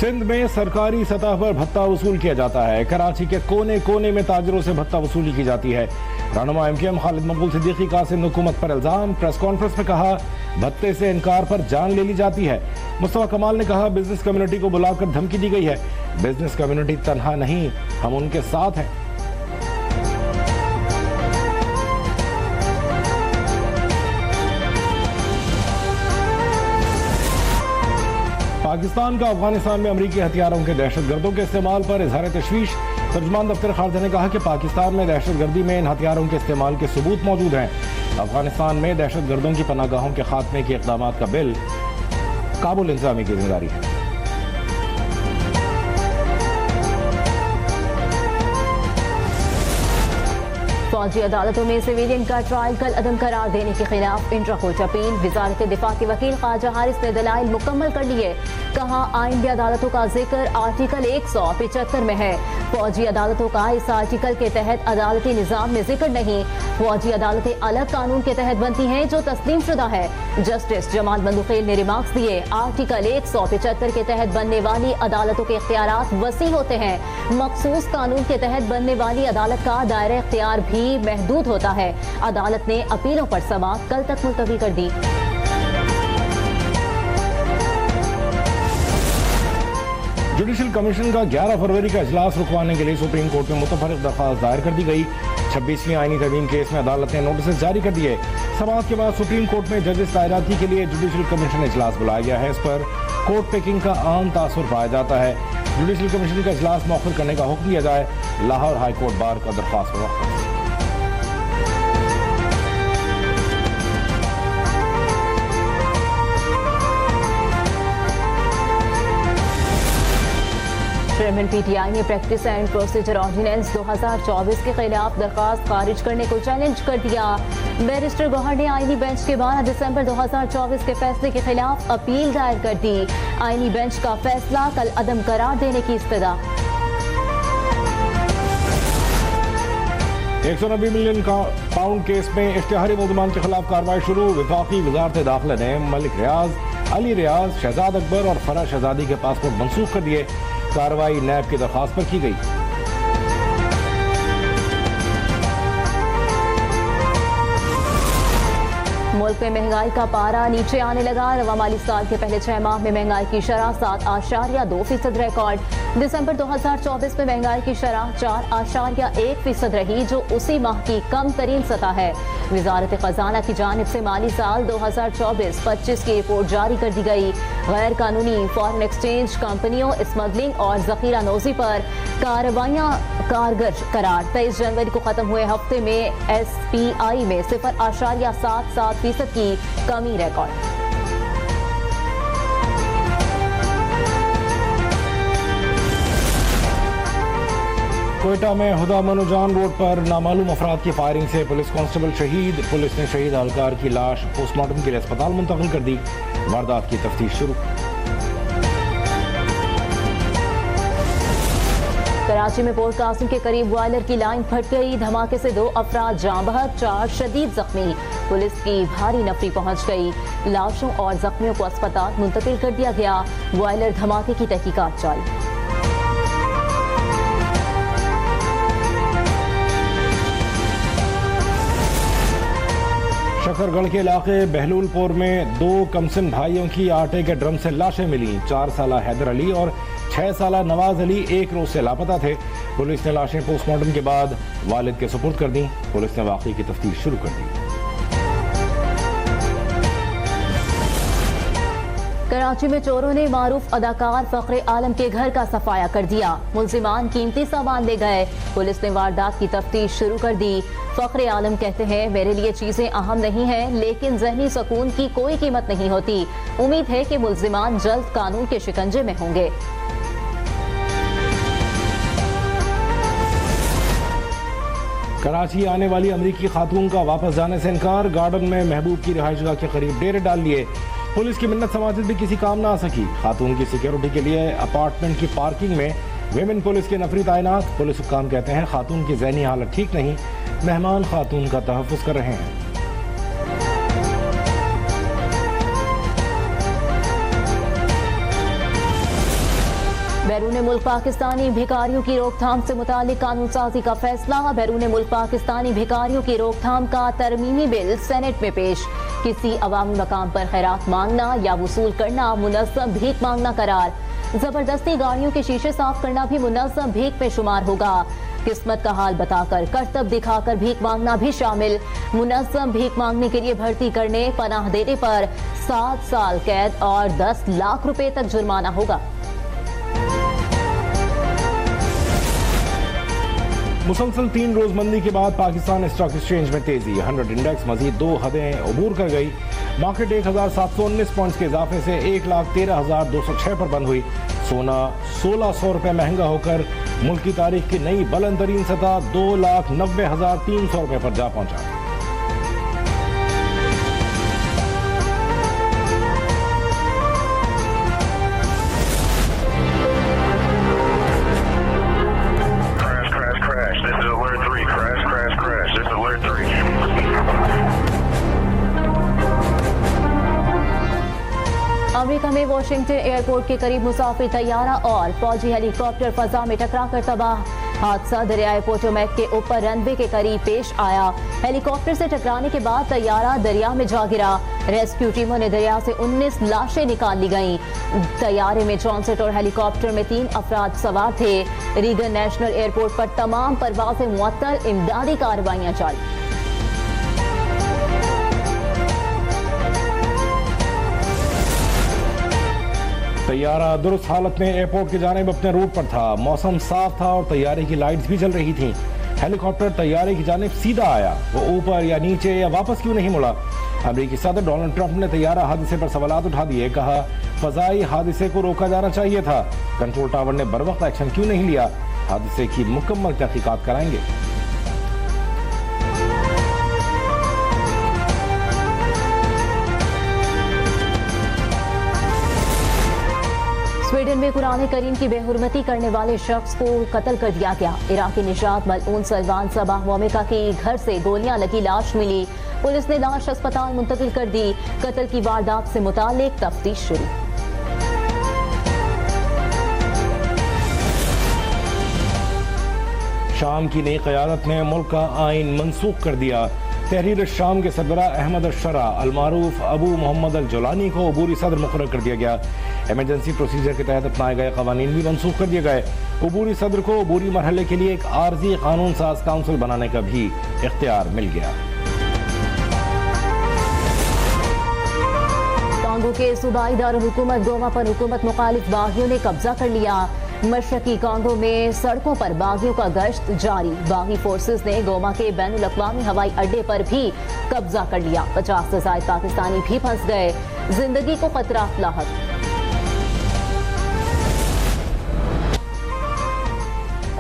सिंध में सरकारी सतह पर भत्ता वसूल किया जाता है। कराची के कोने कोने में ताजरों से भत्ता वसूली की जाती है। रहनुमा एमकेएम खालिद मकबूल सिद्दीकी का सिंध हुकूमत पर इल्जाम। प्रेस कॉन्फ्रेंस में कहा भत्ते से इनकार पर जान ले ली जाती है। मुस्तफा कमाल ने कहा बिजनेस कम्युनिटी को बुलाकर धमकी दी गई है। बिजनेस कम्युनिटी तन्हा नहीं, हम उनके साथ हैं। पाकिस्तान का अफगानिस्तान में अमरीकी हथियारों के दहशतगर्दों के इस्तेमाल पर इजहार तशवीश। तर्जुमान दफ्तर खारजा ने कहा कि पाकिस्तान में दहशतगर्दी में इन हथियारों के इस्तेमाल के सबूत मौजूद हैं। अफगानिस्तान में दहशतगर्दों की पनाहगाहों के खात्मे के इक़दामात का बिल काबुल इंतजामी की जिम्मेदारी है। फौजी अदालतों में सिविलियन का ट्रायल कल अदम करार देने के खिलाफ इंट्रा कोर्ट अपील। वजारत दिफा के वकील ख्वाजा हारिस ने दलाइल मुकम्मल कर लिए। कहा आइन में अदालतों का जिक्र आर्टिकल 175 में है। फौजी अदालतों का इस आर्टिकल के तहत अदालती निज़ाम में जिक्र नहीं। फौजी अदालतें अलग कानून के तहत बनती हैं जो तस्लीम शुदा है। जस्टिस जमाल बंदुखेल ने रिमार्क्स दिए आर्टिकल 175 के तहत बनने वाली अदालतों के इख्तियारात वसी होते हैं। मखसूस कानून के तहत बनने वाली अदालत का दायरा इख्तियार भी महदूद होता है। अदालत ने अपीलों पर समाअत कल तक मुलतवी कर दी। जुडिशल कमीशन का 11 फरवरी का इजलास रुकवाने के लिए सुप्रीम कोर्ट में मुतफर्रिक दरख्वास्त दायर कर दी गई। 26वीं आईनी तरमीम केस में अदालत ने नोटिस जारी कर दिए। समाअत के बाद सुप्रीम कोर्ट में जजेस तैनाती के लिए जुडिशल कमीशन इजलास बुलाया गया है। इस पर कोर्ट पैकिंग का आम तासुर पाया जाता है। जुडिशल कमीशन का इजलास मौखूर करने का हुक्म दिया जाए। लाहौर हाई कोर्ट बार का दरख्वास्त पर चेयरमैन पीटीआई ने प्रैक्टिस एंड प्रोसीजर ऑर्डिनेंस 2024 के खिलाफ दरखास्त खारिज करने को चैलेंज कर दिया। बैरिस्टर गौहर ने आईनी बेंच के 12 दिसंबर 2024 के फैसले के खिलाफ अपील दायर कर दी। आईनी बेंच का फैसला कल अदम करार देने की इस्तदा। 190 मिलियन पाउंड केस में इश्तिहारी मुल्ज़मान के खिलाफ कार्रवाई शुरू। वफाकी वजारत दाखिला ने मलिक रियाज, अली रियाज, शहजाद अकबर और फराह शहजादी के पासपोर्ट मनसूख कर दिए। कार्रवाई नैब की दरख्वास्त पर की गई। मुल्क में महंगाई का पारा नीचे आने लगा। रवा माली साल के पहले 6 माह में महंगाई की शरह 7.2% रिकॉर्ड। दिसंबर 2024 में महंगाई की शरह 4.1% रही, जो उसी माह की कम तरीन सतह है। वजारत खजाना की जानिब से माली साल 2024-25 की रिपोर्ट जारी कर दी गई। गैर कानूनी फॉरेन एक्सचेंज कंपनियों, स्मगलिंग और जखीरा नौजी पर कार्रवाइयाँ कारगर करार। 23 जनवरी को खत्म हुए हफ्ते में SPI में 0.77% की कमी रिकॉर्ड। कोयटा में हुदा मनुजान रोड पर नामालूम अफराद की फायरिंग से पुलिस कांस्टेबल शहीद। पुलिस ने शहीद एहलकार की लाश पोस्टमार्टम के लिए अस्पताल मुंतकिल कर दी। वारदात की तफ्तीश शुरू। कराची में पोर्ट कासिम के करीब बॉयलर की लाइन फट गई। धमाके से 2 अफराद जाँ बहक, 4 शदीद जख्मी। पुलिस की भारी नफरी पहुंच गई। लाशों और जख्मियों को अस्पताल मुंतकिल कर दिया गया। बॉयलर धमाके की तहकीकात जारी। शकरगढ़ के इलाके बहलूलपुर में 2 कमसिन भाइयों की आटे के ड्रम से लाशें मिली। 4 साला हैदर अली और 6 साला नवाज अली एक रोज से लापता थे। पुलिस ने लाशें पोस्टमार्टम के बाद वालिद के सुपुर्द कर दी। पुलिस ने वाकई की तफ्तीश शुरू कर दी। कराची में चोरों ने मारूफ अदाकार फखरे आलम के घर का सफाया कर दिया। मुल्जिमान कीमती सामान ले गए। पुलिस ने वारदात की तफ्तीश शुरू कर दी। फखरे आलम कहते हैं मेरे लिए चीजें अहम नहीं हैं, लेकिन जहनी सुकून की कोई कीमत नहीं होती। उम्मीद है कि मुल्जिमान जल्द कानून के शिकंजे में होंगे। कराची आने वाली अमरीकी खातून का वापस जाने से इनकार। गार्डन में महबूब की रिहाइशगाह के करीब डेरे डाल लिए। पुलिस की मिन्नत समाजित भी किसी काम ना आ सकी। खातून की सिक्योरिटी के लिए अपार्टमेंट की पार्किंग में विमेन पुलिस के नफरी तैनात। पुलिस हुक्काम कहते हैं खातून की ज़हनी हालत ठीक नहीं, मेहमान खातून का तहफ़्फ़ुज़ कर रहे हैं। बैरून मुल्क पाकिस्तानी भिखारियों की रोकथाम से मुतालिक कानून साजी का फैसला। बैरून मुल्क पाकिस्तानी भिखारियों की रोकथाम का तरमीमी बिल सेनेट में पेश। किसी अवामी मकाम पर खैरात मांगना या वसूल करना मुनज़्ज़म भीख मांगना करार। जबरदस्ती गाड़ियों के शीशे साफ करना भी मुनज़्ज़म भीख में शुमार होगा। किस्मत का हाल बताकर करतब दिखाकर भीख मांगना भी शामिल। मुनज़्ज़म भीख मांगने के लिए भर्ती करने, पनाह देने पर 7 साल कैद और 10 लाख रुपए तक जुर्माना होगा। मुसलसल 3 रोज मंदी के बाद पाकिस्तान स्टॉक एक्सचेंज में तेजी। 100 इंडेक्स मजीद 2 हदें अबूर कर गई। मार्केट 1719 पॉइंट्स के इजाफे से 1,13,206 पर बंद हुई। सोना 1600 रुपए महंगा होकर मुल्क की तारीख की नई बुलंद तरीन सतह 2,90,300 रुपए पर जा पहुंचा। अमेरिका में वाशिंगटन एयरपोर्ट के करीब मुसाफिर तैयारा और फौजी हेलीकॉप्टर फजा में टकराकर तबाह। हादसा दरियाए पोटोमैक के ऊपर रनवे के करीब पेश आया। हेलीकॉप्टर से टकराने के बाद तैयारा दरिया में जा गिरा। रेस्क्यू टीमों ने दरिया से 19 लाशें निकाल ली गईं। तैयारे में 64 और हेलीकॉप्टर में 3 अफराद सवार थे। रीगन नेशनल एयरपोर्ट पर तमाम परवाजें मुअत्तल, इमदादी कार्रवाइयां जारी। तैयारा दुरुस्त हालत में एयरपोर्ट की जानिब अपने रूट पर था। मौसम साफ था और तैयारे की लाइट्स भी जल रही थीं। हेलीकॉप्टर तैयारे की जानिब सीधा आया, वो ऊपर या नीचे या वापस क्यों नहीं मुड़ा? अमेरिकी सदर डोनाल्ड ट्रंप ने तैयारा हादसे पर सवालात उठा दिए। कहा, फजाई हादसे को रोका जाना चाहिए था। कंट्रोल टावर ने बरवक्त एक्शन क्यों नहीं लिया? हादसे की मुकम्मल तहकीकात कराएंगे। स्वीडन में कुरान करीम की बेहुरमती करने वाले शख्स को कत्ल कर दिया गया। इराकी निशात मलऊन सलमान सबाह मोमिका की घर से गोलियां लगी लाश मिली। पुलिस ने लाश अस्पताल मुंतकिल कर दी। कत्ल की वारदात से मुतालिक तफ्तीश शुरू। शाम की नई क़यादत ने मुल्क का आइन मनसूख कर दिया। तहरीर शाम के सरबरा अहमद अशरा अलमारूफ अबू मोहम्मद अल जोलानी को अबूरी सदर मुकर्रर कर दिया गया। इमरजेंसी प्रोसीजर के तहत अपनाए गए कवानीन भी मनसूख कर दिए गए। अबूरी सदर को अबूरी मरहले के लिए एक आर्जी कानून साज काउंसिल बनाने का भी इख्तियार मिल गया। कांगो के सूबाई दारुल-हुकूमत गोमा पर हुकूमत मुखालिफ बागियों ने कब्जा कर लिया। मशरकी कांगो में सड़कों पर बागियों का गश्त जारी। बागी फोर्सेस ने गोमा के बैनुल अक़वामी हवाई अड्डे पर भी कब्जा कर लिया। 50 से ज्यादा पाकिस्तानी भी फंस गए। जिंदगी को खतरा लाहक।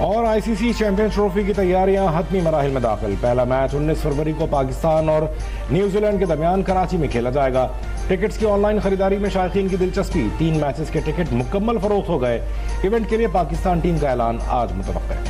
और आईसीसी चैंपियंस ट्रॉफी की तैयारियां हतमी मराहिल में दाखिल। पहला मैच 19 फरवरी को पाकिस्तान और न्यूजीलैंड के दरमियान कराची में खेला जाएगा। टिकट्स की ऑनलाइन खरीदारी में शायकीन की दिलचस्पी। 3 मैचेस के टिकट मुकम्मल फरोख्त हो गए। इवेंट के लिए पाकिस्तान टीम का ऐलान आज मुतवक्किल है।